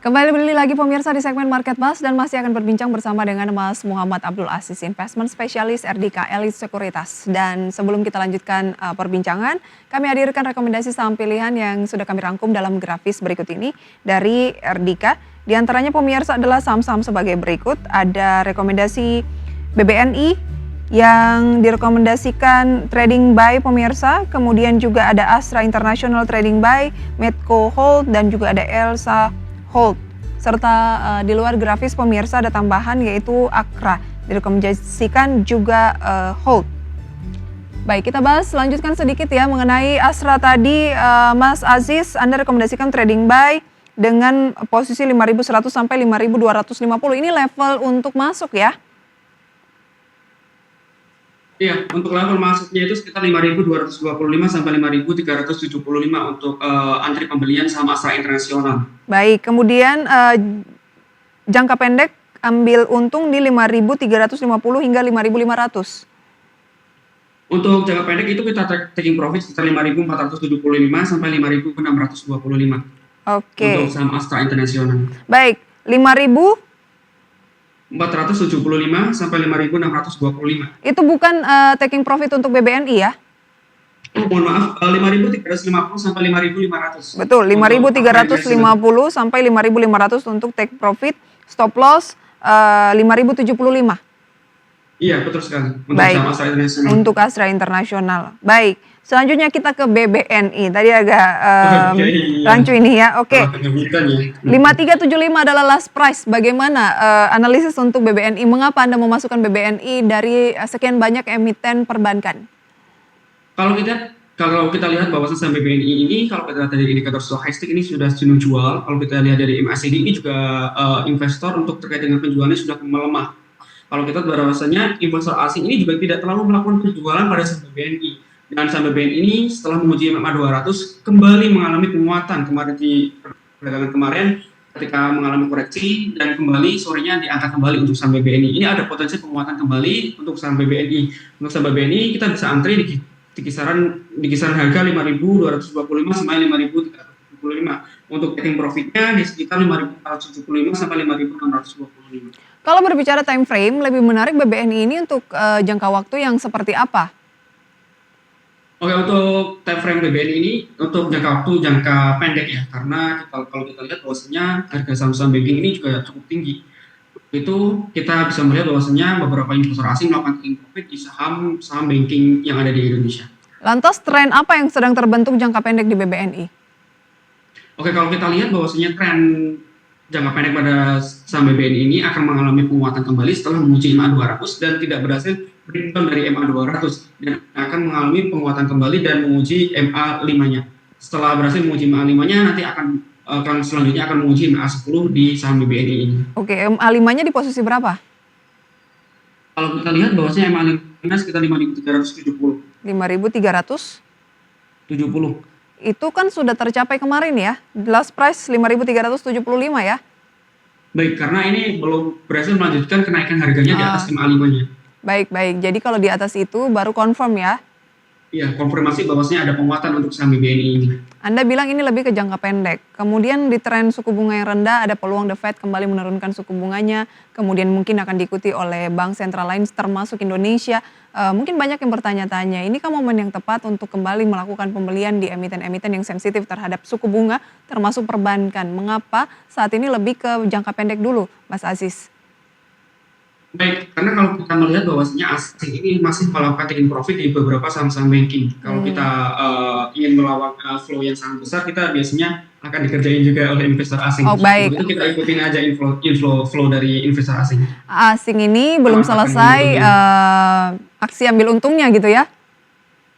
Kembali lagi pemirsa di segmen Market Buzz dan masih akan berbincang bersama dengan Mas Muhammad Abdul Aziz, Investment Specialist RDK Elite Sekuritas. Dan sebelum kita lanjutkan perbincangan, kami hadirkan rekomendasi saham pilihan yang sudah kami rangkum dalam grafis berikut ini dari RDK. Di antaranya pemirsa adalah saham-saham sebagai berikut. Ada rekomendasi BBNI yang direkomendasikan trading buy pemirsa, kemudian juga ada Astra International Trading Buy, Medco Hold, dan juga ada Elsa Hold. Serta di luar grafis pemirsa ada tambahan yaitu Akra, direkomendasikan juga Hold. Baik, kita bahas lanjutkan sedikit ya mengenai Astra tadi. Mas Aziz, Anda rekomendasikan trading buy dengan posisi 5.100 sampai 5.250. Ini level untuk masuk ya? Iya, untuk level masuknya itu sekitar 5.225 sampai 5.375 untuk antri pembelian saham Astra Internasional. Baik, kemudian jangka pendek ambil untung di 5.350 hingga 5.500. Untuk jangka pendek itu kita taking profit sekitar 5.475 sampai 5.625. Oke. Untuk saham Astra Internasional. Baik, 5.475 sampai 5.625. Itu bukan taking profit untuk BBNI ya? Oh, mohon maaf, 5.350 sampai 5.500. Betul, 5.350 sampai 5.500 untuk take profit, stop loss 5.075. Iya, betul sekali. Untuk baik, Astra Internasional. Untuk Astra Internasional. Baik, selanjutnya kita ke BBNI. Tadi agak rancu ini ya. Oke. 5375 adalah last price. Bagaimana analisis untuk BBNI? Mengapa Anda memasukkan BBNI dari sekian banyak emiten perbankan? Kalau kita lihat bahwa saham BBNI ini, kalau kita lihat dari indikator stokastik ini sudah jenuh jual. Kalau kita lihat dari MACD ini juga investor untuk terkait dengan penjualannya sudah melemah. Kalau kita bahwasanya investor asing ini juga tidak terlalu melakukan penjualan pada saham BBNI. Dan saham BBNI ini setelah menguji MMA 200 kembali mengalami penguatan kemarin di perdagangan kemarin ketika mengalami koreksi dan kembali sorenya diangkat kembali untuk saham BBNI. Ini ada potensi penguatan kembali untuk saham BBNI. Untuk saham BBNI kita bisa antri di kisaran harga 5.225 sampai 5.375. Untuk taking profitnya di sekitar 5.475 sampai 5.625. Kalau berbicara time frame, lebih menarik BBNI ini untuk jangka waktu yang seperti apa? Oke, untuk time frame BBNI ini untuk jangka pendek ya, karena kalau kita lihat bahwasanya harga saham-saham banking ini juga cukup tinggi. Itu kita bisa melihat bahwasanya beberapa investor asing melakukan taking profit di saham banking yang ada di Indonesia. Lantas tren apa yang sedang terbentuk jangka pendek di BBNI? Oke, kalau kita lihat bahwasanya tren jangka pendek pada saham BBNI ini akan mengalami penguatan kembali setelah menguji MA 200 dan tidak berhasil breakdown dari MA 200 dan akan mengalami penguatan kembali dan menguji MA 5-nya. Setelah berhasil menguji MA 5-nya nanti akan selanjutnya akan menguji MA 10 di saham BBNI ini. Oke, MA 5-nya di posisi berapa? Kalau kita lihat bahwasanya MA 5-nya sekitar 5.370. 5.370. Itu kan sudah tercapai kemarin ya, last price 5.375 ya? Baik, karena ini belum berhasil melanjutkan kenaikan harganya di atas MA 5-nya. Baik, jadi kalau di atas itu baru confirm ya? Iya, konfirmasi bahwasanya ada penguatan untuk saham BBNI ini. Anda bilang ini lebih ke jangka pendek, kemudian di tren suku bunga yang rendah ada peluang The Fed kembali menurunkan suku bunganya, kemudian mungkin akan diikuti oleh bank sentral lain termasuk Indonesia. Mungkin banyak yang bertanya-tanya, ini kan momen yang tepat untuk kembali melakukan pembelian di emiten-emiten yang sensitif terhadap suku bunga termasuk perbankan. Mengapa saat ini lebih ke jangka pendek dulu, Mas Aziz? Baik, karena kalau kita melihat bahwasanya asing ini masih melakukan taking profit di beberapa saham-saham banking. Kalau kita ingin melawan flow yang sangat besar, kita biasanya akan dikerjain juga oleh investor asing. Oh, baik. Itu kita ikutin aja inflow dari investor asing. Asing ini belum selesai aksi ambil untungnya gitu ya?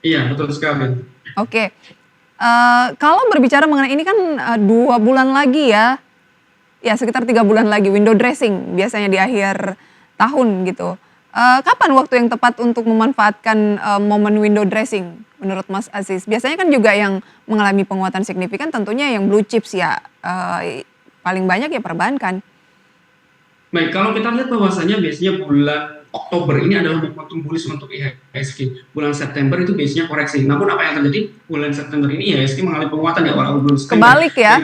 Iya, betul sekali. Oke. Kalau berbicara mengenai ini kan 2 bulan lagi ya sekitar 3 bulan lagi window dressing biasanya di akhir tahun gitu. Kapan waktu yang tepat untuk memanfaatkan momen window dressing menurut Mas Aziz? Biasanya kan juga yang mengalami penguatan signifikan tentunya yang blue chips ya, paling banyak ya perbankan. Baik, kalau kita lihat bahwasanya biasanya bulan Oktober ini adalah momentum bullish untuk IHSG. Bulan September itu biasanya koreksi. Namun apa yang terjadi bulan September ini IHSG mengalami penguatan ya walaupun kebalik ya.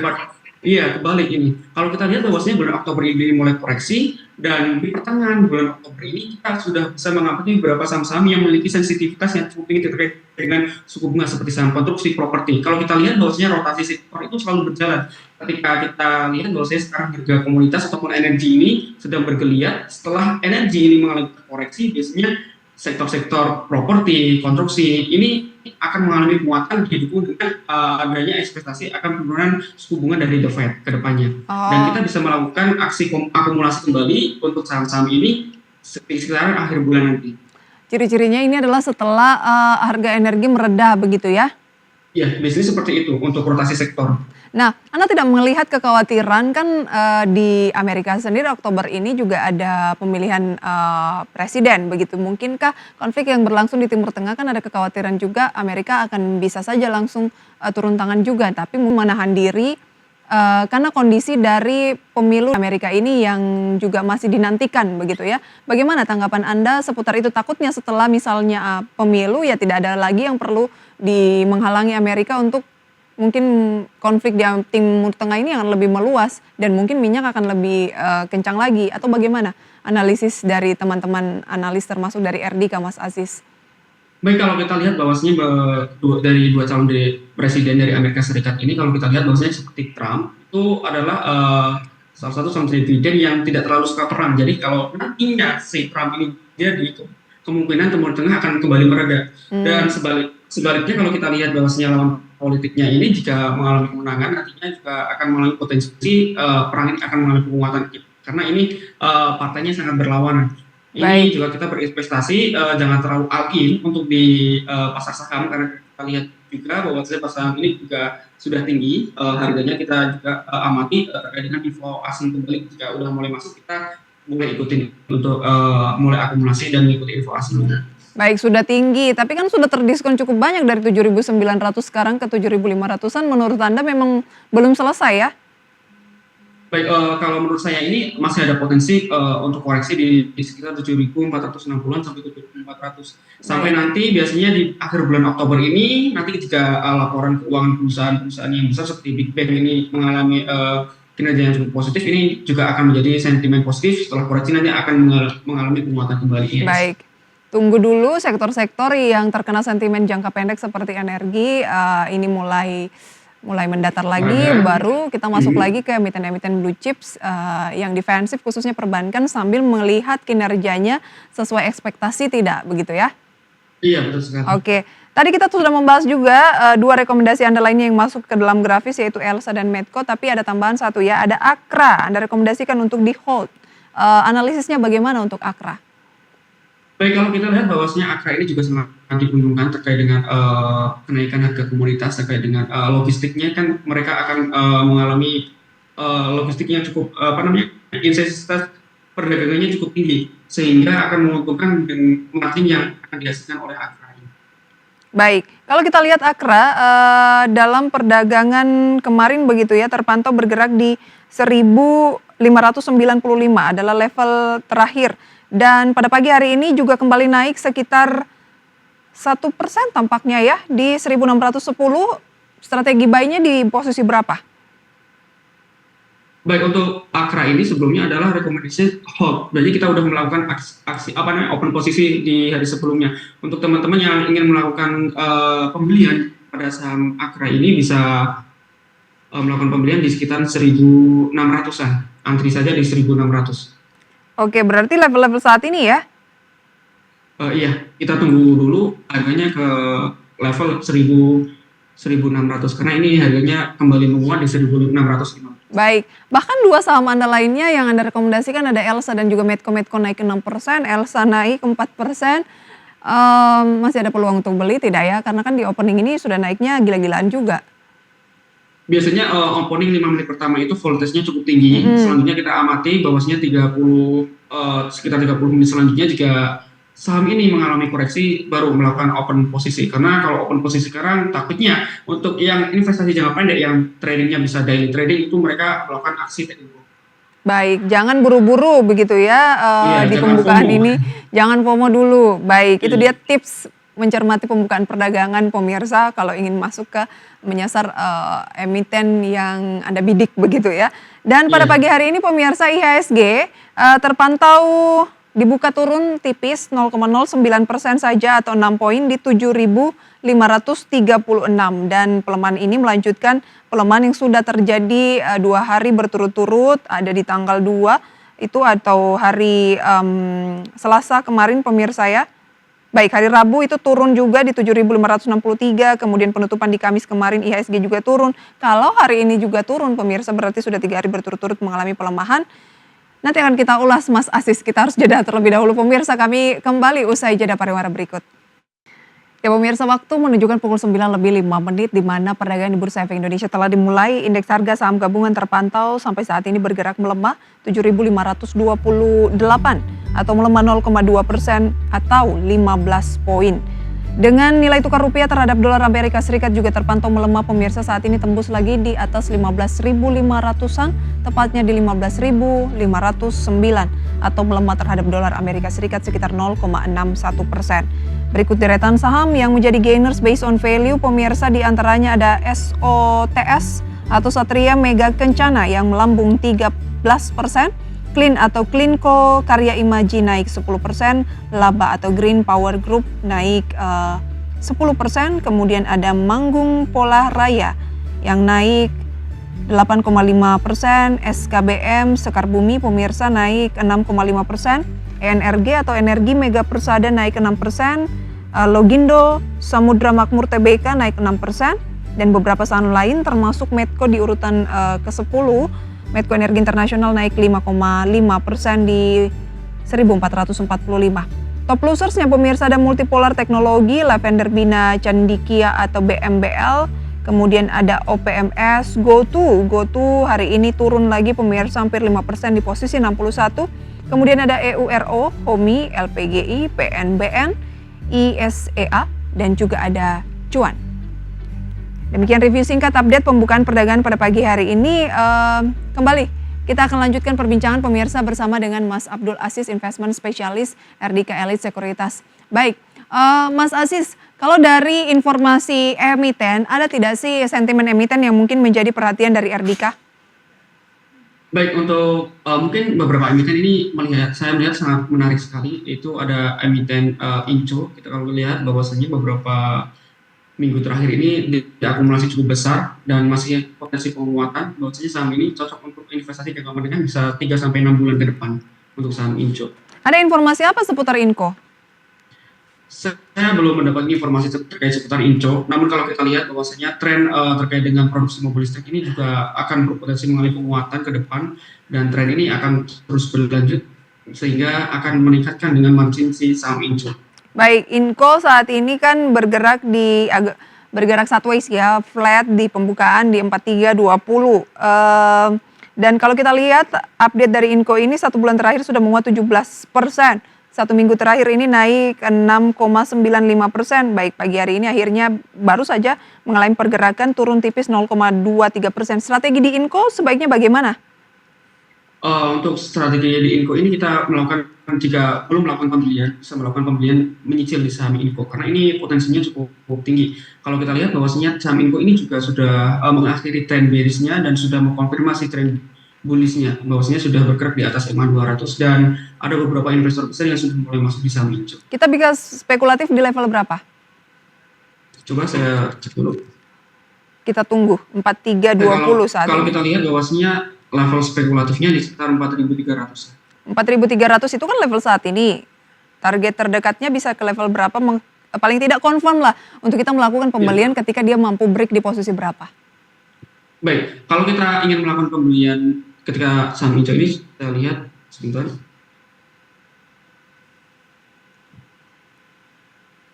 Iya, kebalik ini. Kalau kita lihat bahwasanya bulan Oktober ini mulai koreksi dan di pertengahan bulan Oktober ini kita sudah bisa mengamati beberapa saham-saham yang memiliki sensitivitas yang cukup tinggi terkait dengan suku bunga seperti saham konstruksi, properti. Kalau kita lihat bahwasanya rotasi sektor itu selalu berjalan. Ketika kita lihat bahwasanya sekarang harga komoditas ataupun energi ini sedang bergeliat, setelah energi ini mengalami koreksi, biasanya sektor-sektor properti, konstruksi ini akan mengalami penguatan didukung dengan adanya ekspektasi akan penurunan suku bunga dari The Fed ke depannya. Dan Oh, kita bisa melakukan aksi akumulasi kembali untuk saham-saham ini sekitar akhir bulan nanti. ciri-cirinya ini adalah setelah harga energi meredah begitu ya? Ya, biasanya seperti itu untuk rotasi sektor. Nah, Anda tidak melihat kekhawatiran kan di Amerika sendiri Oktober ini juga ada pemilihan presiden begitu. Mungkinkah konflik yang berlangsung di Timur Tengah kan ada kekhawatiran juga Amerika akan bisa saja langsung turun tangan juga, tapi menahan diri karena kondisi dari pemilu Amerika ini yang juga masih dinantikan begitu ya. Bagaimana tanggapan Anda seputar itu? Takutnya setelah misalnya pemilu ya tidak ada lagi yang perlu menghalangi Amerika untuk mungkin konflik di Timur Tengah ini akan lebih meluas dan mungkin minyak akan lebih kencang lagi atau bagaimana analisis dari teman-teman analis termasuk dari RDK Mas Aziz? Baik, kalau kita lihat bahwasanya dari dua calon presiden dari Amerika Serikat ini, kalau kita lihat bahwasanya seperti Trump itu adalah salah satu calon presiden yang tidak terlalu suka perang. Jadi kalau nantinya si Trump ini jadi, kemungkinan Timur Tengah akan kembali mereda. Dan sebaliknya kalau kita lihat bahwasanya lawan politiknya ini jika mengalami kemenangan, nantinya juga akan mengalami potensi perang ini akan mengalami penguatan karena ini partainya sangat berlawanan. Ini Baik, juga kita berinvestasi jangan terlalu all in untuk di pasar saham karena kita lihat juga bahwa pasar saham ini juga sudah tinggi harganya. Kita juga amati terkait dengan info asing kembali jika udah mulai masuk kita mulai ikutin untuk mulai akumulasi dan mengikuti info asingnya. baik sudah tinggi, tapi kan sudah terdiskon cukup banyak dari 7.900 sekarang ke 7.500-an. Menurut Anda memang belum selesai ya? Baik, kalau menurut saya ini masih ada potensi untuk koreksi di sekitar 7.460-an sampai 7.400. Sampai Baik, nanti biasanya di akhir bulan Oktober ini, nanti ketika laporan keuangan perusahaan-perusahaan yang besar seperti Big Bang ini mengalami kinerja yang cukup positif, ini juga akan menjadi sentimen positif setelah koreksi nanti akan mengalami penguatan kembali. Yes. baik. Tunggu dulu sektor-sektor yang terkena sentimen jangka pendek seperti energi ini mulai mendatar lagi, Ada. baru kita masuk lagi ke emiten-emiten blue chips yang defensif khususnya perbankan sambil melihat kinerjanya sesuai ekspektasi tidak begitu ya? Iya, betul sekali. Oke, tadi kita sudah membahas juga dua rekomendasi Anda lainnya yang masuk ke dalam grafis yaitu Elsa dan Medco, tapi ada tambahan satu ya, ada Akra. Anda rekomendasikan untuk di hold. Analisisnya bagaimana untuk Akra? Baik, kalau kita lihat bahwasanya Akra ini juga sangat diuntungkan terkait dengan kenaikan harga komoditas terkait dengan logistiknya kan mereka akan mengalami logistik yang cukup intensitas perdagangannya cukup tinggi sehingga akan menguntungkan dengan margin yang akan dihasilkan oleh Akra ini. Baik, kalau kita lihat Akra dalam perdagangan kemarin begitu ya terpantau bergerak di 1.595 adalah level terakhir dan pada pagi hari ini juga kembali naik sekitar 1% tampaknya ya di 1.610. Strategi buy-nya di posisi berapa? Baik, untuk Akra ini sebelumnya adalah rekomendasi hold. Jadi kita udah melakukan aksi open posisi di hari sebelumnya. Untuk teman-teman yang ingin melakukan pembelian pada saham Akra ini bisa melakukan pembelian di sekitar 1.600-an. Antri saja di 1.600. Oke, berarti level-level saat ini ya? Iya, kita tunggu dulu harganya ke level 1.600 karena ini harganya kembali menguat di 1.650. Baik, bahkan dua saham Anda lainnya yang Anda rekomendasikan ada Elsa dan juga Medco. Medco naik ke 6%, Elsa naik ke 4%. Masih ada peluang untuk beli tidak ya? Karena kan di opening ini sudah naiknya gila-gilaan juga. Biasanya opening 5 menit pertama itu voltage-nya cukup tinggi. Selanjutnya kita amati bahwasanya sekitar 30 menit selanjutnya jika saham ini mengalami koreksi baru melakukan open posisi. Karena kalau open posisi sekarang takutnya untuk yang investasi jangka pendek yang tradingnya bisa daily trading itu mereka melakukan aksi teknikal. Baik, jangan buru-buru begitu ya Iya, di jangan pembukaan FOMO. ini. Jangan FOMO dulu. Baik, itu dia tips mencermati pembukaan perdagangan pemirsa kalau ingin masuk ke menyasar emiten yang Anda bidik begitu ya. Dan pada Iya. pagi hari ini pemirsa IHSG terpantau dibuka turun tipis 0,09% saja atau 6 poin di 7.536 dan pelemahan ini melanjutkan pelemahan yang sudah terjadi 2 hari berturut-turut ada di tanggal 2 itu atau hari Selasa kemarin pemirsa ya. Baik, hari Rabu itu turun juga di 7.563, kemudian penutupan di Kamis kemarin IHSG juga turun. Kalau hari ini juga turun pemirsa berarti sudah 3 hari berturut-turut mengalami pelemahan. Nanti akan kita ulas Mas Asis, kita harus jeda terlebih dahulu pemirsa, kami kembali usai jeda pariwara berikut. Ya pemirsa, waktu menunjukkan pukul 9:05 di mana perdagangan di Bursa Efek Indonesia telah dimulai. Indeks harga saham gabungan terpantau sampai saat ini bergerak melemah 7.528 atau melemah 0,2% atau 15 poin. Dengan nilai tukar rupiah terhadap dolar Amerika Serikat juga terpantau melemah pemirsa, saat ini tembus lagi di atas 15.500-an, tepatnya di 15.509 atau melemah terhadap dolar Amerika Serikat sekitar 0,61%. Berikut deretan saham yang menjadi gainers based on value pemirsa, di antaranya ada SOTS atau Satria Mega Kencana yang melambung 13%, Clean atau Cleanco Karya Imaji naik 10%, Laba atau Green Power Group naik 10%, kemudian ada Manggung Pola Raya yang naik 8,5%, SKBM Sekar Bumi pemirsa naik 6,5%, ENRG atau Energi Mega Persada naik 6%, Logindo Samudra Makmur Tbk naik 6%, dan beberapa saham lain termasuk Medco di urutan ke-10. Medco Energi Internasional naik 5,5% di 1.445. Top losersnya pemirsa ada Multipolar Teknologi, Lavender Bina Candikia atau BMBL, kemudian ada OPMS, GoTo hari ini turun lagi pemirsa hampir 5% di posisi 61. Kemudian ada EURO, HOMI, LPGI, PNBN, ISEA, dan juga ada Cuan. Demikian review singkat update pembukaan perdagangan pada pagi hari ini. Kembali kita akan lanjutkan perbincangan pemirsa bersama dengan Mas Abdul Aziz, Investment Specialist RDK Elite Sekuritas. Baik, Mas Aziz, kalau dari informasi emiten, ada tidak sih sentimen emiten yang mungkin menjadi perhatian dari RDK? Baik, untuk mungkin beberapa emiten ini saya melihat sangat menarik sekali. Itu ada emiten Inco. Kita kalau lihat bahwasanya beberapa minggu terakhir ini diakumulasi cukup besar dan masih potensi penguatan, bahwasanya saham ini cocok untuk investasi jangka menengah bisa 3-6 bulan ke depan untuk saham Inco. Ada informasi apa seputar Inco? Saya belum mendapat informasi terkait seputar Inco, namun kalau kita lihat bahwasanya tren terkait dengan produksi mobil listrik ini juga akan berpotensi mengalami penguatan ke depan, dan tren ini akan terus berlanjut sehingga akan meningkatkan dengan margin si saham Inco. Baik, Inco saat ini kan bergerak sideways ya, flat di pembukaan di 4320. Dan kalau kita lihat update dari Inco ini 1 bulan terakhir sudah menguat 17%. 1 minggu terakhir ini naik 6,95%. Baik, pagi hari ini akhirnya baru saja mengalami pergerakan turun tipis 0,23%. Strategi di Inco sebaiknya bagaimana? Untuk strategi di Inco ini kita melakukan, jika belum melakukan pembelian, bisa melakukan pembelian menyicil di saham Inco karena ini potensinya cukup tinggi. Kalau kita lihat bahwasanya saham Inco ini juga sudah mengakhiri tren bearish-nya dan sudah mengkonfirmasi tren bullish-nya, bahwasanya sudah bergerak di atas EMA 200 dan ada beberapa investor besar yang sudah mulai masuk di saham Inco. Kita bisa spekulatif di level berapa? Coba saya cek dulu. Kita tunggu 4320 saat ini. Kalau kita lihat bahwasanya level spekulatifnya di sekitar 4.300. 4.300 itu kan level saat ini. Target terdekatnya bisa ke level berapa? Paling tidak confirm lah untuk kita melakukan pembelian ketika dia mampu break di posisi berapa. Baik, kalau kita ingin melakukan pembelian ketika saham Inco ini, kita lihat sebentar.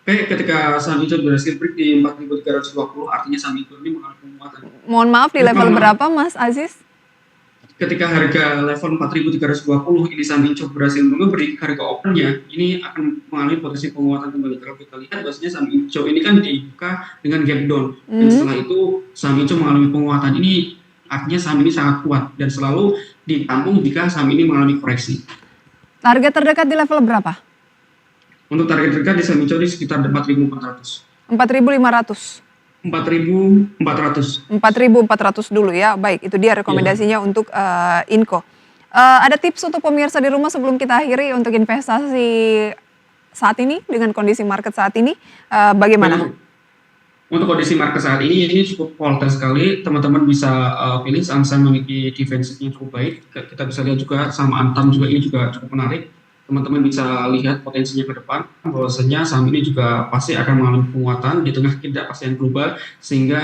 Oke, ketika saham Inco berhasil break di 4.320, artinya saham Inco ini mengalami penguatan. Mohon maaf, di level berapa Mas Aziz? Ketika harga level 4.320 ini saham Inco berhasil memberi harga opennya, ini akan mengalami potensi penguatan kembali. Kalau kita lihat bahwasanya saham Inco ini kan dibuka dengan gap down, dan setelah itu saham Inco mengalami penguatan. Ini artinya saham ini sangat kuat dan selalu ditampung jika saham ini mengalami koreksi. Target terdekat di level berapa? Untuk target terdekat bisa mencoba di sekitar 4.400. 4.500. 4.400. 4.400 dulu ya. Baik, itu dia Iya. rekomendasinya untuk Inco. Ada tips untuk pemirsa di rumah sebelum kita akhiri untuk investasi saat ini dengan kondisi market saat ini Baik, bagaimana? untuk kondisi market saat ini cukup volatile sekali. Teman-teman bisa pilih saham-saham memiliki defensifnya cukup baik. Kita bisa lihat juga saham Antam juga ini juga cukup menarik. Teman-teman bisa lihat potensinya ke depan, bahwasanya saham ini juga pasti akan mengalami penguatan di tengah ketidakpastian global, sehingga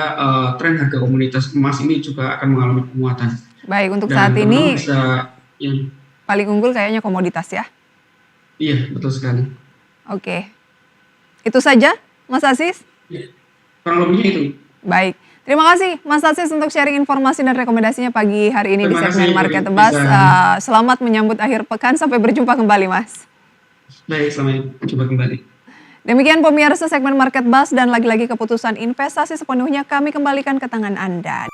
tren harga komoditas emas ini juga akan mengalami penguatan. Baik, untuk saat Dan teman-teman ini bisa, ya, paling unggul kayaknya komoditas ya. iya betul sekali. Oke, itu saja Mas Asis. Ya, kurang lebihnya itu. Baik, terima kasih Mas Asis untuk sharing informasi dan rekomendasinya pagi hari ini di Terima segmen kasih Market bisa. Tebas. Selamat menyambut akhir pekan, sampai berjumpa kembali Mas. Baik, selamat jumpa kembali. Demikian pemirsa segmen Market Buzz dan lagi-lagi keputusan investasi sepenuhnya kami kembalikan ke tangan Anda.